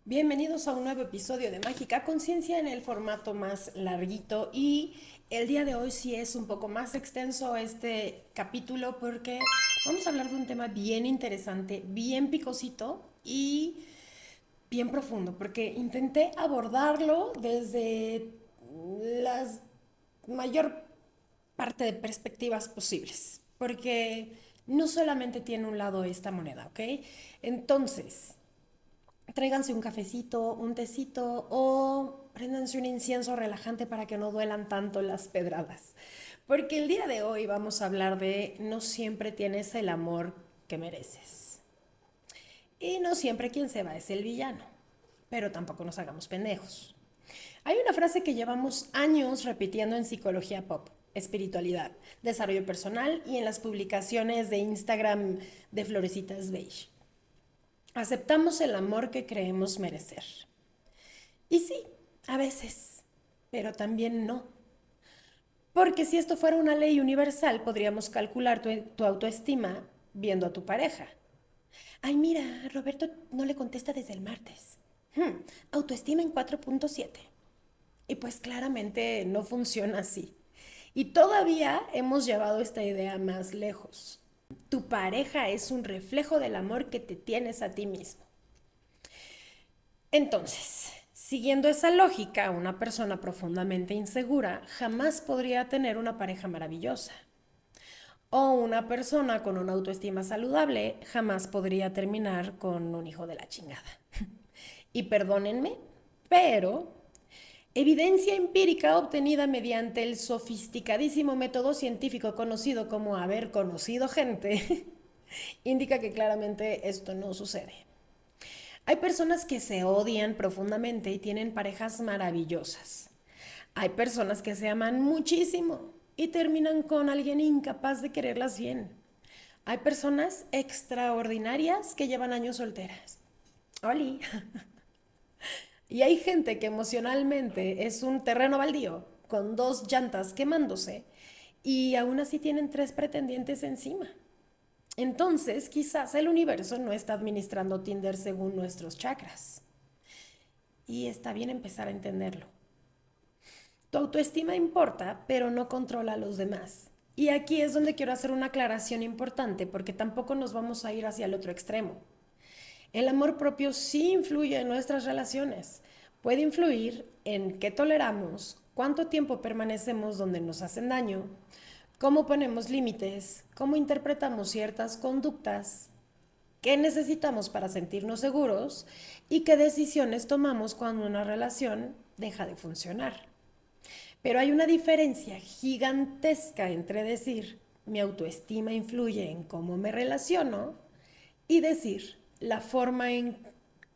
Bienvenidos a un nuevo episodio de Mágica Conciencia en el formato más larguito y el día de hoy sí es un poco más extenso este capítulo porque vamos a hablar de un tema bien interesante, bien picosito y bien profundo porque intenté abordarlo desde la mayor parte de perspectivas posibles porque no solamente tiene un lado esta moneda, ¿ok? Entonces, tráiganse un cafecito, un tecito o préndanse un incienso relajante para que no duelan tanto las pedradas. Porque el día de hoy vamos a hablar de no siempre tienes el amor que mereces. Y no siempre quien se va es el villano. Pero tampoco nos hagamos pendejos. Hay una frase que llevamos años repitiendo en psicología pop, espiritualidad, desarrollo personal y en las publicaciones de Instagram de Florecitas Beige. Aceptamos el amor que creemos merecer. Y sí, a veces, pero también no. Porque si esto fuera una ley universal, podríamos calcular tu autoestima viendo a tu pareja. Ay, mira, Roberto no le contesta desde el martes. Autoestima en 4.7. Y pues claramente no funciona así. Y todavía hemos llevado esta idea más lejos. Tu pareja es un reflejo del amor que te tienes a ti mismo. Entonces, siguiendo esa lógica, una persona profundamente insegura jamás podría tener una pareja maravillosa. O una persona con una autoestima saludable jamás podría terminar con un hijo de la chingada. Y perdónenme, pero evidencia empírica obtenida mediante el sofisticadísimo método científico conocido como haber conocido gente indica que claramente esto no sucede. Hay personas que se odian profundamente y tienen parejas maravillosas. Hay personas que se aman muchísimo y terminan con alguien incapaz de quererlas bien. Hay personas extraordinarias que llevan años solteras. ¡Oli! Y hay gente que emocionalmente es un terreno baldío, con dos llantas quemándose, y aún así tienen tres pretendientes encima. Entonces, quizás el universo no está administrando Tinder según nuestros chakras. Y está bien empezar a entenderlo. Tu autoestima importa, pero no controla a los demás. Y aquí es donde quiero hacer una aclaración importante, porque tampoco nos vamos a ir hacia el otro extremo. El amor propio sí influye en nuestras relaciones. Puede influir en qué toleramos, cuánto tiempo permanecemos donde nos hacen daño, cómo ponemos límites, cómo interpretamos ciertas conductas, qué necesitamos para sentirnos seguros y qué decisiones tomamos cuando una relación deja de funcionar. Pero hay una diferencia gigantesca entre decir mi autoestima influye en cómo me relaciono y decir la forma en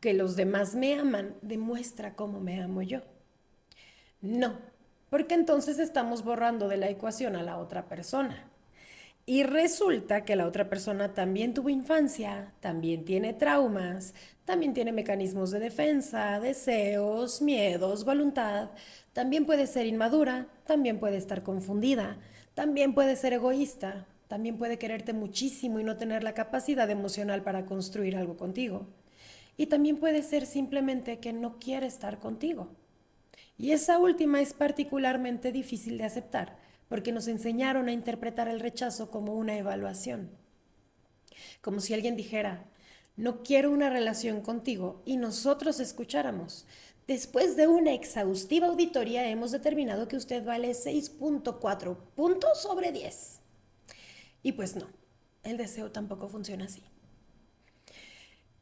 que los demás me aman demuestra cómo me amo yo. No, porque entonces estamos borrando de la ecuación a la otra persona. Y resulta que la otra persona también tuvo infancia, también tiene traumas, también tiene mecanismos de defensa, deseos, miedos, voluntad, también puede ser inmadura, también puede estar confundida, también puede ser egoísta, también puede quererte muchísimo y no tener la capacidad emocional para construir algo contigo. Y también puede ser simplemente que no quiere estar contigo. Y esa última es particularmente difícil de aceptar, porque nos enseñaron a interpretar el rechazo como una evaluación. Como si alguien dijera, no quiero una relación contigo, y nosotros escucháramos. Después de una exhaustiva auditoría hemos determinado que usted vale 6.4 puntos sobre 10. Y pues no, el deseo tampoco funciona así.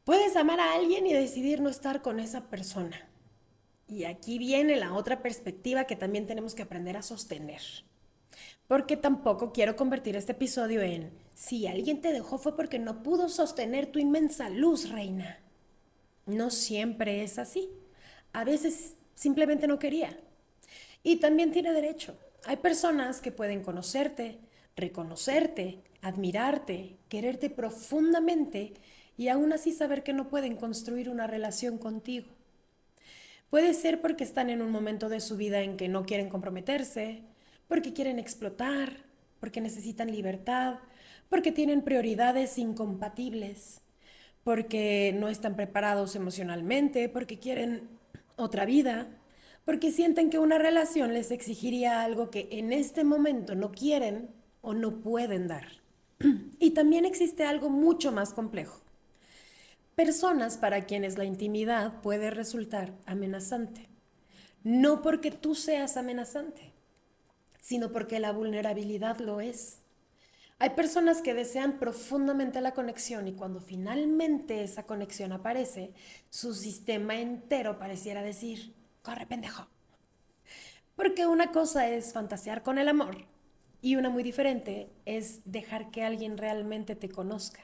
Puedes amar a alguien y decidir no estar con esa persona. Y aquí viene la otra perspectiva que también tenemos que aprender a sostener. Porque tampoco quiero convertir este episodio en si alguien te dejó fue porque no pudo sostener tu inmensa luz, reina. No siempre es así. A veces simplemente no quería. Y también tiene derecho. Hay personas que pueden conocerte, reconocerte, admirarte, quererte profundamente y aún así saber que no pueden construir una relación contigo. Puede ser porque están en un momento de su vida en que no quieren comprometerse, porque quieren explotar, porque necesitan libertad, porque tienen prioridades incompatibles, porque no están preparados emocionalmente, porque quieren otra vida, porque sienten que una relación les exigiría algo que en este momento no quieren o no pueden dar. Y también existe algo mucho más complejo. Personas para quienes la intimidad puede resultar amenazante. No porque tú seas amenazante, sino porque la vulnerabilidad lo es. Hay personas que desean profundamente la conexión y cuando finalmente esa conexión aparece, su sistema entero pareciera decir, corre pendejo. Porque una cosa es fantasear con el amor y una muy diferente es dejar que alguien realmente te conozca.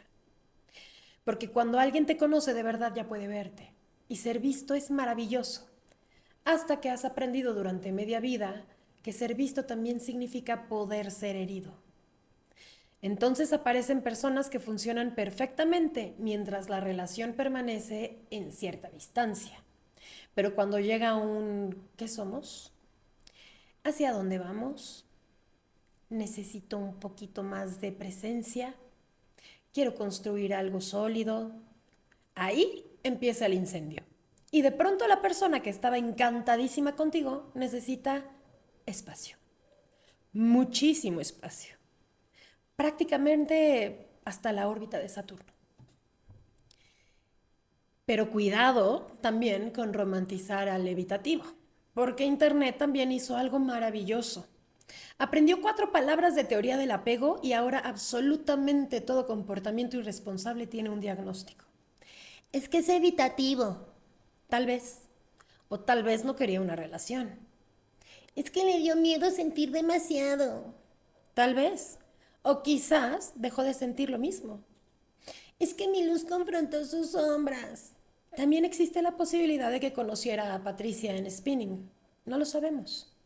Porque cuando alguien te conoce de verdad ya puede verte. Y ser visto es maravilloso. Hasta que has aprendido durante media vida que ser visto también significa poder ser herido. Entonces aparecen personas que funcionan perfectamente mientras la relación permanece en cierta distancia. Pero cuando llega un ¿qué somos? ¿Hacia dónde vamos? Necesito un poquito más de presencia. Quiero construir algo sólido. Ahí empieza el incendio. Y de pronto la persona que estaba encantadísima contigo necesita espacio. Muchísimo espacio. Prácticamente hasta la órbita de Saturno. Pero cuidado también con romantizar al evitativo, porque Internet también hizo algo maravilloso. Aprendió 4 palabras de teoría del apego y ahora absolutamente todo comportamiento irresponsable tiene un diagnóstico. Es que es evitativo. Tal vez. O tal vez no quería una relación. Es que le dio miedo sentir demasiado. Tal vez. O quizás dejó de sentir lo mismo. Es que mi luz confrontó sus sombras. También existe la posibilidad de que conociera a Patricia en spinning. No lo sabemos.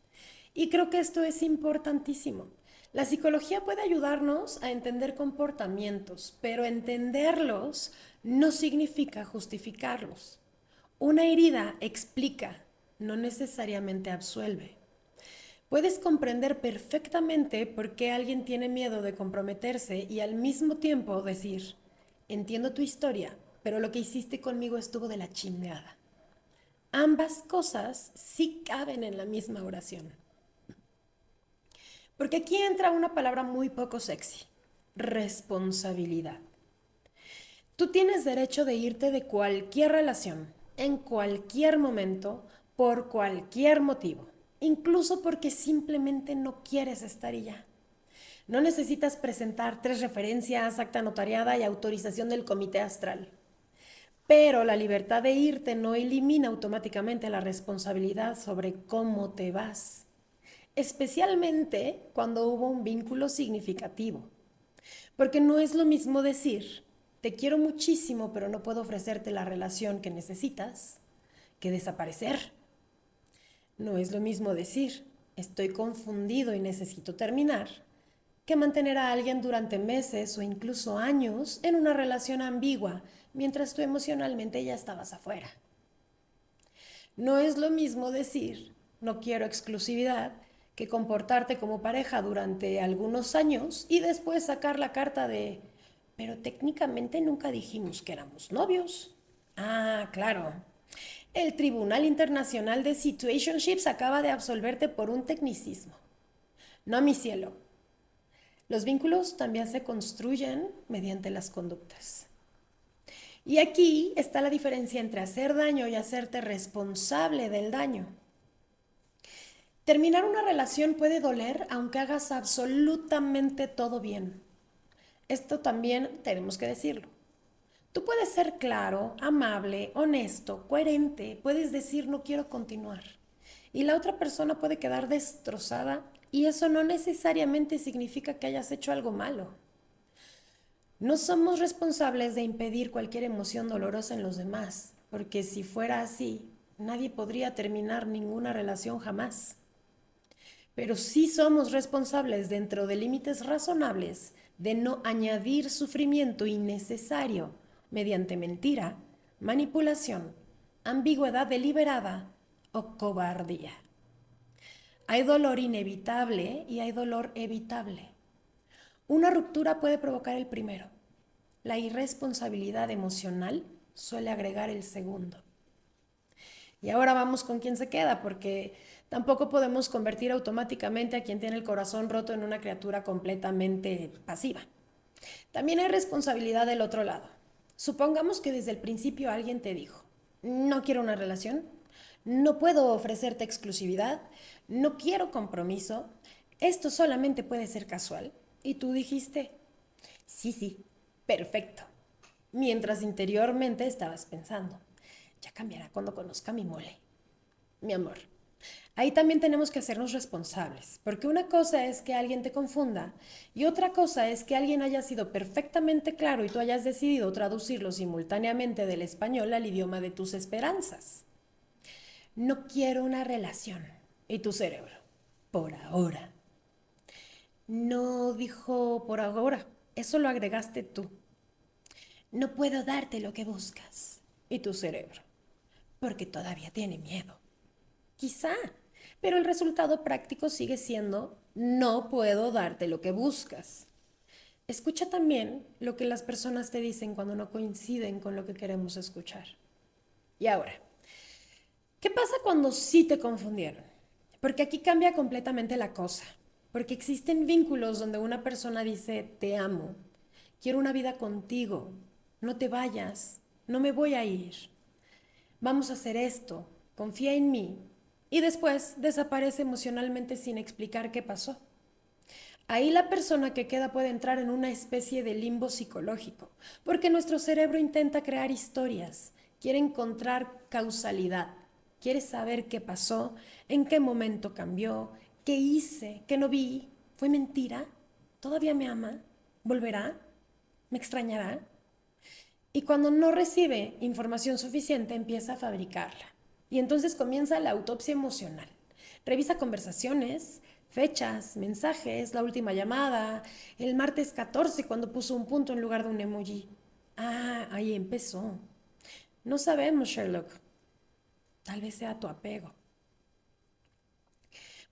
Y creo que esto es importantísimo. La psicología puede ayudarnos a entender comportamientos, pero entenderlos no significa justificarlos. Una herida explica, no necesariamente absuelve. Puedes comprender perfectamente por qué alguien tiene miedo de comprometerse y al mismo tiempo decir, entiendo tu historia, pero lo que hiciste conmigo estuvo de la chingada. Ambas cosas sí caben en la misma oración. Porque aquí entra una palabra muy poco sexy, responsabilidad. Tú tienes derecho de irte de cualquier relación, en cualquier momento, por cualquier motivo, incluso porque simplemente no quieres estar y ya. No necesitas presentar 3 referencias, acta notariada y autorización del comité astral. Pero la libertad de irte no elimina automáticamente la responsabilidad sobre cómo te vas, especialmente cuando hubo un vínculo significativo. Porque no es lo mismo decir, te quiero muchísimo, pero no puedo ofrecerte la relación que necesitas, que desaparecer. No es lo mismo decir, estoy confundido y necesito terminar, que mantener a alguien durante meses o incluso años en una relación ambigua mientras tú emocionalmente ya estabas afuera. No es lo mismo decir, no quiero exclusividad, que comportarte como pareja durante algunos años y después sacar la carta de, pero técnicamente nunca dijimos que éramos novios. Ah, claro. El Tribunal Internacional de Situationships acaba de absolverte por un tecnicismo. No, mi cielo. Los vínculos también se construyen mediante las conductas. Y aquí está la diferencia entre hacer daño y hacerte responsable del daño. Terminar una relación puede doler aunque hagas absolutamente todo bien. Esto también tenemos que decirlo. Tú puedes ser claro, amable, honesto, coherente, puedes decir no quiero continuar. Y la otra persona puede quedar destrozada y eso no necesariamente significa que hayas hecho algo malo. No somos responsables de impedir cualquier emoción dolorosa en los demás, porque si fuera así, nadie podría terminar ninguna relación jamás. Pero sí somos responsables dentro de límites razonables de no añadir sufrimiento innecesario mediante mentira, manipulación, ambigüedad deliberada o cobardía. Hay dolor inevitable y hay dolor evitable. Una ruptura puede provocar el primero. la irresponsabilidad emocional suele agregar el segundo. Y ahora vamos con quién se queda, porque tampoco podemos convertir automáticamente a quien tiene el corazón roto en una criatura completamente pasiva. También hay responsabilidad del otro lado. Supongamos que desde el principio alguien te dijo, no quiero una relación, no puedo ofrecerte exclusividad, no quiero compromiso, esto solamente puede ser casual. Y tú dijiste, sí, sí, perfecto. Mientras interiormente estabas pensando, ya cambiará cuando conozca mi mole. Mi amor, ahí también tenemos que hacernos responsables, porque una cosa es que alguien te confunda y otra cosa es que alguien haya sido perfectamente claro y tú hayas decidido traducirlo simultáneamente del español al idioma de tus esperanzas. No quiero una relación. ¿Y tu cerebro? Por ahora. No dijo por ahora, eso lo agregaste tú. No puedo darte lo que buscas. ¿Y tu cerebro? Porque todavía tiene miedo. Quizá, pero el resultado práctico sigue siendo no puedo darte lo que buscas. Escucha también lo que las personas te dicen cuando no coinciden con lo que queremos escuchar. Y ahora, ¿qué pasa cuando sí te confundieron? Porque aquí cambia completamente la cosa. Porque existen vínculos donde una persona dice, te amo, quiero una vida contigo, no te vayas, no me voy a ir, vamos a hacer esto, confía en mí. Y después desaparece emocionalmente sin explicar qué pasó. Ahí la persona que queda puede entrar en una especie de limbo psicológico, porque nuestro cerebro intenta crear historias, quiere encontrar causalidad, quiere saber qué pasó, en qué momento cambió, qué hice, qué no vi, fue mentira, todavía me ama, volverá, me extrañará. Y cuando no recibe información suficiente empieza a fabricarla. Y entonces comienza la autopsia emocional. Revisa conversaciones, fechas, mensajes, la última llamada, el martes 14 cuando puso un punto en lugar de un emoji. Ah, ahí empezó. No sabemos, Sherlock. Tal vez sea tu apego.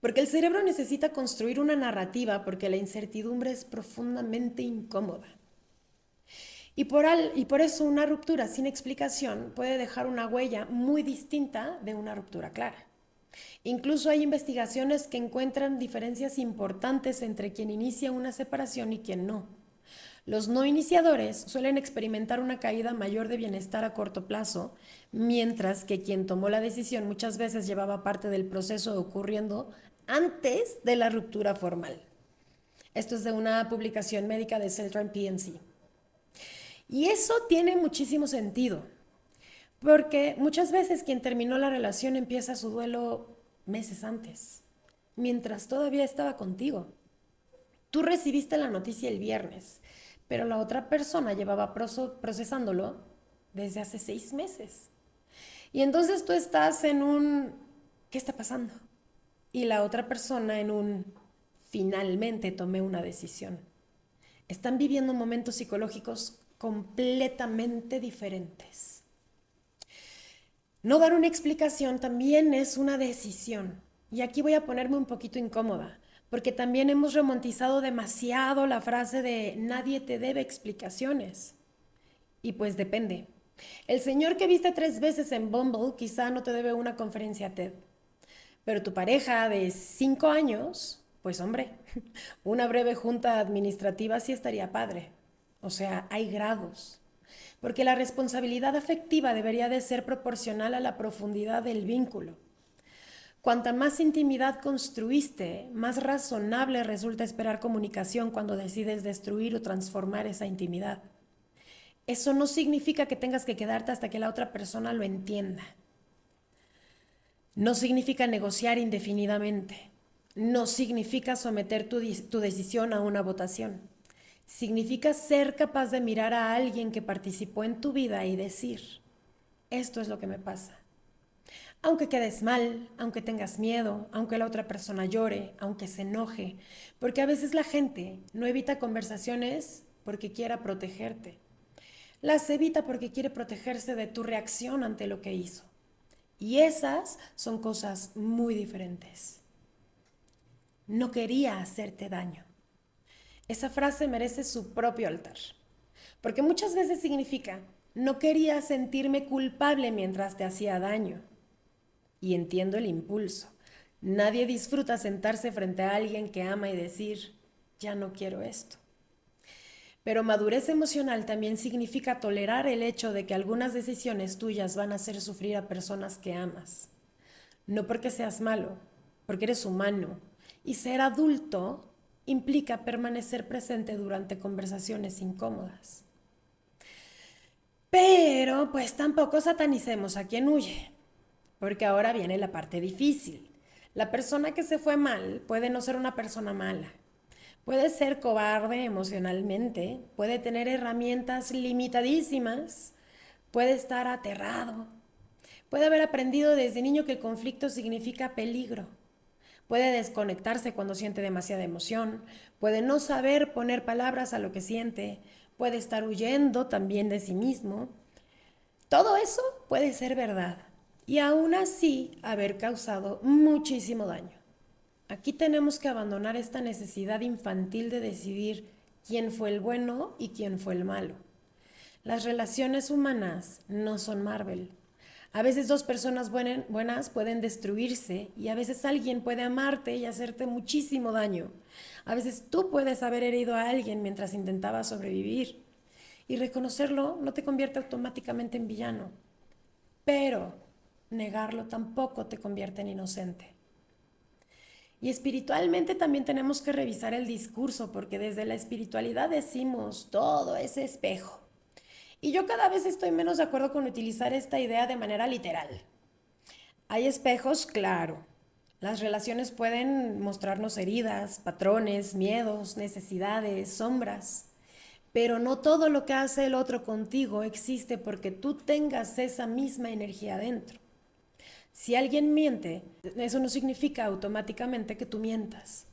Porque el cerebro necesita construir una narrativa porque la incertidumbre es profundamente incómoda. Y por eso una ruptura sin explicación puede dejar una huella muy distinta de una ruptura clara. Incluso hay investigaciones que encuentran diferencias importantes entre quien inicia una separación y quien no. Los no iniciadores suelen experimentar una caída mayor de bienestar a corto plazo, mientras que quien tomó la decisión muchas veces llevaba parte del proceso ocurriendo antes de la ruptura formal. Esto es de una publicación médica de Celtran PNC. Y eso tiene muchísimo sentido, porque muchas veces quien terminó la relación empieza su duelo meses antes, mientras todavía estaba contigo. Tú recibiste la noticia el viernes, pero la otra persona llevaba procesándolo desde hace 6 meses. Y entonces tú estás en un ¿qué está pasando? Y la otra persona en un finalmente tomé una decisión. Están viviendo momentos psicológicos completamente diferentes. No dar una explicación también es una decisión. Y aquí voy a ponerme un poquito incómoda, porque también hemos romantizado demasiado la frase de nadie te debe explicaciones. Y pues depende. El señor que viste 3 veces en Bumble quizá no te debe una conferencia TED. Pero tu pareja de 5 años, pues hombre, una breve junta administrativa sí estaría padre. O sea, hay grados. Porque la responsabilidad afectiva debería de ser proporcional a la profundidad del vínculo. Cuanta más intimidad construiste, más razonable resulta esperar comunicación cuando decides destruir o transformar esa intimidad. Eso no significa que tengas que quedarte hasta que la otra persona lo entienda. No significa negociar indefinidamente. No significa someter tu decisión a una votación. Significa ser capaz de mirar a alguien que participó en tu vida y decir, esto es lo que me pasa. Aunque quedes mal, aunque tengas miedo, aunque la otra persona llore, aunque se enoje, porque a veces la gente no evita conversaciones porque quiera protegerte. Las evita porque quiere protegerse de tu reacción ante lo que hizo. Y esas son cosas muy diferentes. No quería hacerte daño. Esa frase merece su propio altar. Porque muchas veces significa, no quería sentirme culpable mientras te hacía daño. Y entiendo el impulso. Nadie disfruta sentarse frente a alguien que ama y decir, ya no quiero esto. Pero madurez emocional también significa tolerar el hecho de que algunas decisiones tuyas van a hacer sufrir a personas que amas. No porque seas malo, porque eres humano. Y ser adulto implica permanecer presente durante conversaciones incómodas. Pero pues tampoco satanicemos a quien huye, porque ahora viene la parte difícil. La persona que se fue mal puede no ser una persona mala. Puede ser cobarde emocionalmente, puede tener herramientas limitadísimas, puede estar aterrado, puede haber aprendido desde niño que el conflicto significa peligro, puede desconectarse cuando siente demasiada emoción, puede no saber poner palabras a lo que siente, puede estar huyendo también de sí mismo. Todo eso puede ser verdad y aún así haber causado muchísimo daño. Aquí tenemos que abandonar esta necesidad infantil de decidir quién fue el bueno y quién fue el malo. Las relaciones humanas no son Marvel. A veces dos personas buenas pueden destruirse y a veces alguien puede amarte y hacerte muchísimo daño. A veces tú puedes haber herido a alguien mientras intentabas sobrevivir. Y reconocerlo no te convierte automáticamente en villano. Pero negarlo tampoco te convierte en inocente. Y espiritualmente también tenemos que revisar el discurso, porque desde la espiritualidad decimos todo es espejo. Y yo cada vez estoy menos de acuerdo con utilizar esta idea de manera literal. Hay espejos, claro. Las relaciones pueden mostrarnos heridas, patrones, miedos, necesidades, sombras. Pero no todo lo que hace el otro contigo existe porque tú tengas esa misma energía dentro. Si alguien miente, eso no significa automáticamente que tú mientas.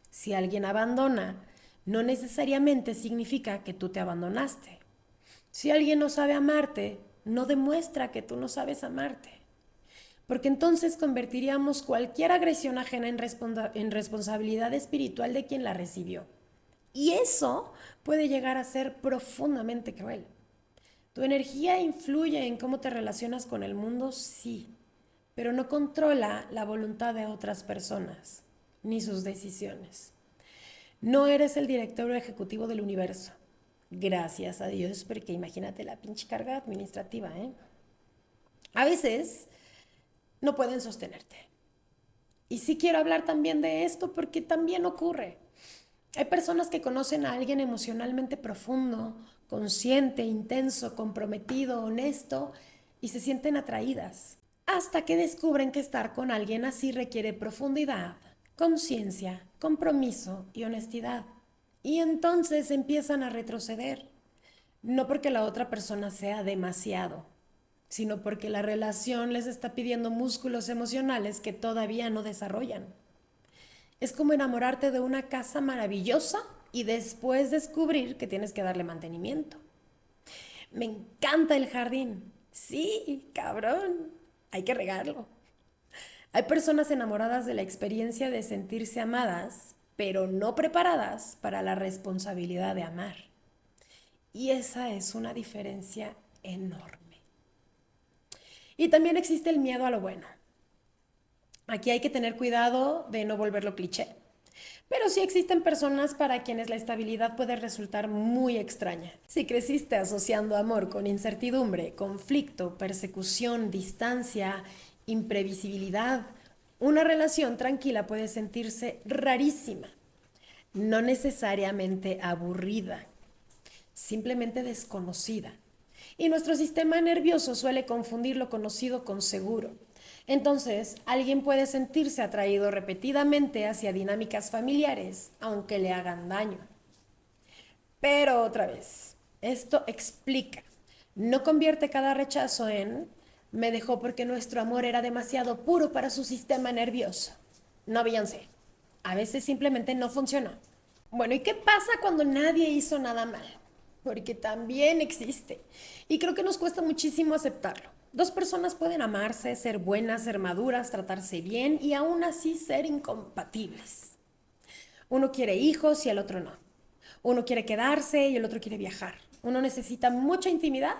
Si alguien abandona, no necesariamente significa que tú te abandonaste. Si alguien no sabe amarte, no demuestra que tú no sabes amarte. Porque entonces convertiríamos cualquier agresión ajena en responsabilidad espiritual de quien la recibió. Y eso puede llegar a ser profundamente cruel. ¿Tu energía influye en cómo te relacionas con el mundo? Sí, pero no controla la voluntad de otras personas, ni sus decisiones. No eres el director ejecutivo del universo. Gracias a Dios, porque imagínate la pinche carga administrativa, ¿eh? A veces no pueden sostenerte. Y sí quiero hablar también de esto porque también ocurre. Hay personas que conocen a alguien emocionalmente profundo, consciente, intenso, comprometido, honesto y se sienten atraídas. Hasta que descubren que estar con alguien así requiere profundidad, conciencia, compromiso y honestidad. Y entonces empiezan a retroceder. No porque la otra persona sea demasiado, sino porque la relación les está pidiendo músculos emocionales que todavía no desarrollan. Es como enamorarte de una casa maravillosa y después descubrir que tienes que darle mantenimiento. Me encanta el jardín. Sí, cabrón. Hay que regarlo. Hay personas enamoradas de la experiencia de sentirse amadas, pero no preparadas para la responsabilidad de amar. Y esa es una diferencia enorme. Y también existe el miedo a lo bueno. Aquí hay que tener cuidado de no volverlo cliché. Pero sí existen personas para quienes la estabilidad puede resultar muy extraña. Si creciste asociando amor con incertidumbre, conflicto, persecución, distancia, imprevisibilidad, una relación tranquila puede sentirse rarísima, no necesariamente aburrida, simplemente desconocida. Y nuestro sistema nervioso suele confundir lo conocido con seguro. Entonces, alguien puede sentirse atraído repetidamente hacia dinámicas familiares, aunque le hagan daño. Pero otra vez, esto explica, no convierte cada rechazo en me dejó porque nuestro amor era demasiado puro para su sistema nervioso. No, Beyoncé. A veces simplemente no funcionó. Bueno, ¿y qué pasa cuando nadie hizo nada mal? Porque también existe. Y creo que nos cuesta muchísimo aceptarlo. Dos personas pueden amarse, ser buenas, ser maduras, tratarse bien y aún así ser incompatibles. Uno quiere hijos y el otro no. Uno quiere quedarse y el otro quiere viajar. Uno necesita mucha intimidad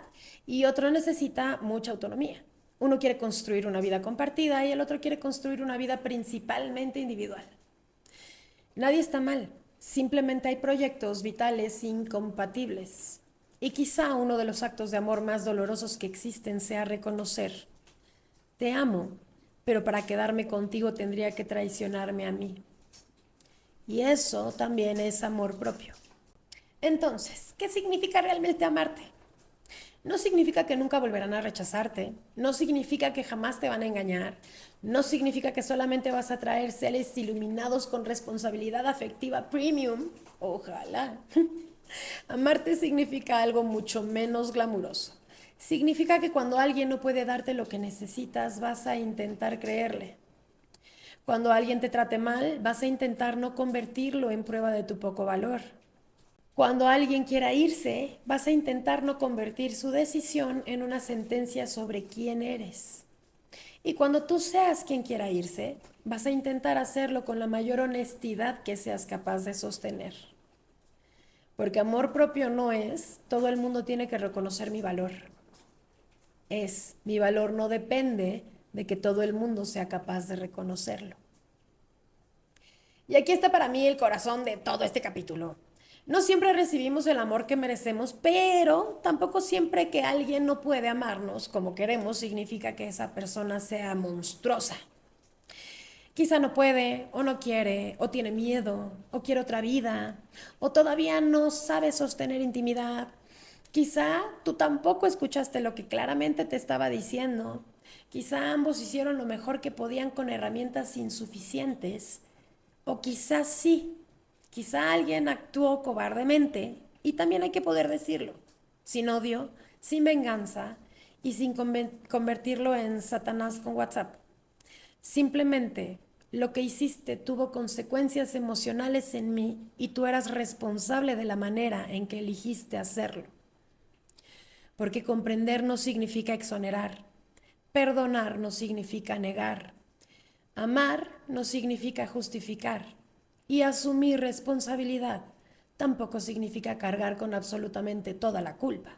y otro necesita mucha autonomía. Uno quiere construir una vida compartida y el otro quiere construir una vida principalmente individual. Nadie está mal, simplemente hay proyectos vitales incompatibles. Y quizá uno de los actos de amor más dolorosos que existen sea reconocer: te amo, pero para quedarme contigo tendría que traicionarme a mí. Y eso también es amor propio. Entonces, ¿qué significa realmente amarte? No significa que nunca volverán a rechazarte, no significa que jamás te van a engañar, no significa que solamente vas a traer seres iluminados con responsabilidad afectiva premium, ojalá. Amarte significa algo mucho menos glamuroso. Significa que cuando alguien no puede darte lo que necesitas, vas a intentar creerle. Cuando alguien te trate mal, vas a intentar no convertirlo en prueba de tu poco valor. Cuando alguien quiera irse, vas a intentar no convertir su decisión en una sentencia sobre quién eres. Y cuando tú seas quien quiera irse, vas a intentar hacerlo con la mayor honestidad que seas capaz de sostener. Porque amor propio no es: todo el mundo tiene que reconocer mi valor. Es: mi valor no depende de que todo el mundo sea capaz de reconocerlo. Y aquí está para mí el corazón de todo este capítulo. No siempre recibimos el amor que merecemos, pero tampoco siempre que alguien no puede amarnos como queremos significa que esa persona sea monstruosa. Quizá no puede, o no quiere, o tiene miedo, o quiere otra vida, o todavía no sabe sostener intimidad. Quizá tú tampoco escuchaste lo que claramente te estaba diciendo. Quizá ambos hicieron lo mejor que podían con herramientas insuficientes. O quizás sí, quizá alguien actuó cobardemente, y también hay que poder decirlo, sin odio, sin venganza y sin convertirlo en Satanás con WhatsApp. Simplemente lo que hiciste tuvo consecuencias emocionales en mí y tú eras responsable de la manera en que elegiste hacerlo. Porque comprender no significa exonerar, perdonar no significa negar, amar no significa justificar y asumir responsabilidad tampoco significa cargar con absolutamente toda la culpa.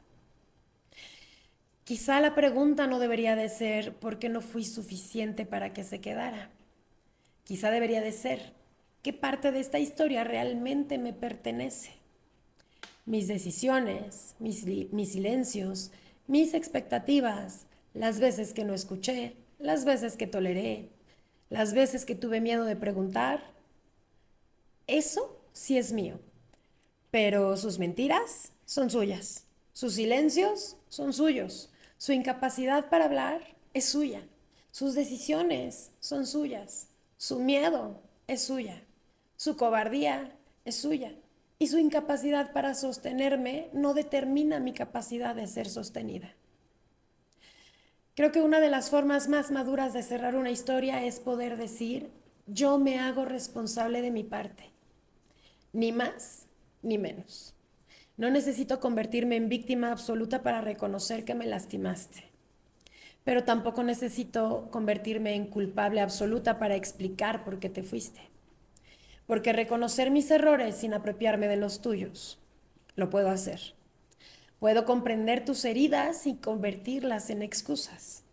Quizá la pregunta no debería de ser ¿por qué no fui suficiente para que se quedara? Quizá debería de ser ¿qué parte de esta historia realmente me pertenece? Mis decisiones, mis silencios, mis expectativas, las veces que no escuché, las veces que toleré, las veces que tuve miedo de preguntar. Eso sí es mío, pero sus mentiras son suyas, sus silencios son suyos, su incapacidad para hablar es suya, sus decisiones son suyas, su miedo es suya, su cobardía es suya y su incapacidad para sostenerme no determina mi capacidad de ser sostenida. Creo que una de las formas más maduras de cerrar una historia es poder decir: yo me hago responsable de mi parte, ni más ni menos. No necesito convertirme en víctima absoluta para reconocer que me lastimaste, pero tampoco necesito convertirme en culpable absoluta para explicar por qué te fuiste. Porque reconocer mis errores sin apropiarme de los tuyos, lo puedo hacer. Puedo comprender tus heridas y convertirlas en excusas.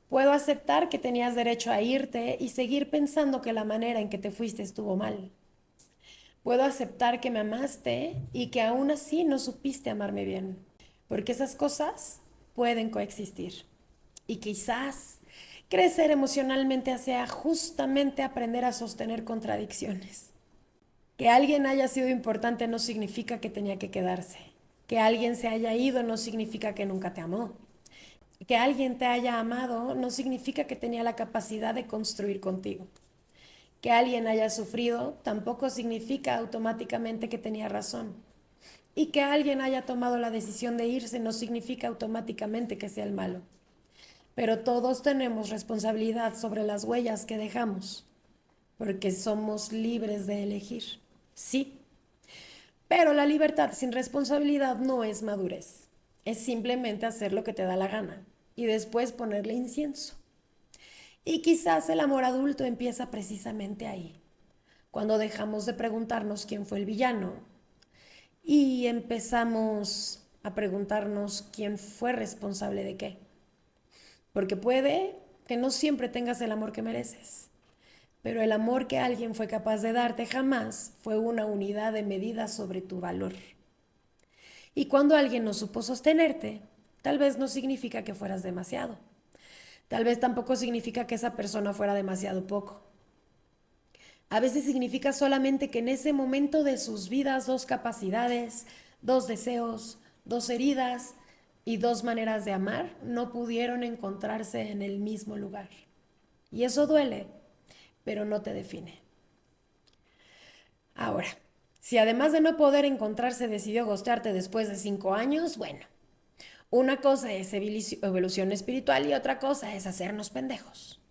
Puedo aceptar que tenías derecho a irte y seguir pensando que la manera en que te fuiste estuvo mal. Puedo aceptar que me amaste y que aún así no supiste amarme bien, porque esas cosas pueden coexistir. Y quizás crecer emocionalmente sea justamente aprender a sostener contradicciones. Que alguien haya sido importante no significa que tenía que quedarse. Que alguien se haya ido no significa que nunca te amó. Que alguien te haya amado no significa que tenía la capacidad de construir contigo. Que alguien haya sufrido tampoco significa automáticamente que tenía razón. Y que alguien haya tomado la decisión de irse no significa automáticamente que sea el malo. Pero todos tenemos responsabilidad sobre las huellas que dejamos, porque somos libres de elegir. Sí, pero la libertad sin responsabilidad no es madurez. Es simplemente hacer lo que te da la gana y después ponerle incienso. Y quizás el amor adulto empieza precisamente ahí, cuando dejamos de preguntarnos quién fue el villano y empezamos a preguntarnos quién fue responsable de qué. Porque puede que no siempre tengas el amor que mereces, pero el amor que alguien fue capaz de darte jamás fue una unidad de medida sobre tu valor. Y cuando alguien no supo sostenerte, tal vez no significa que fueras demasiado. Tal vez tampoco significa que esa persona fuera demasiado poco. A veces significa solamente que en ese momento de sus vidas dos capacidades, dos deseos, dos heridas y dos maneras de amar no pudieron encontrarse en el mismo lugar. Y eso duele, pero no te define. Ahora, si además de no poder encontrarse decidió gustarte después de 5 años, bueno, una cosa es evolución espiritual y otra cosa es hacernos pendejos.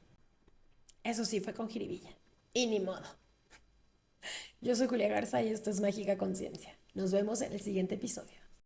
Eso sí fue con jiribilla. Y ni modo. Yo soy Julia Garza y esto es Mágica Conciencia. Nos vemos en el siguiente episodio.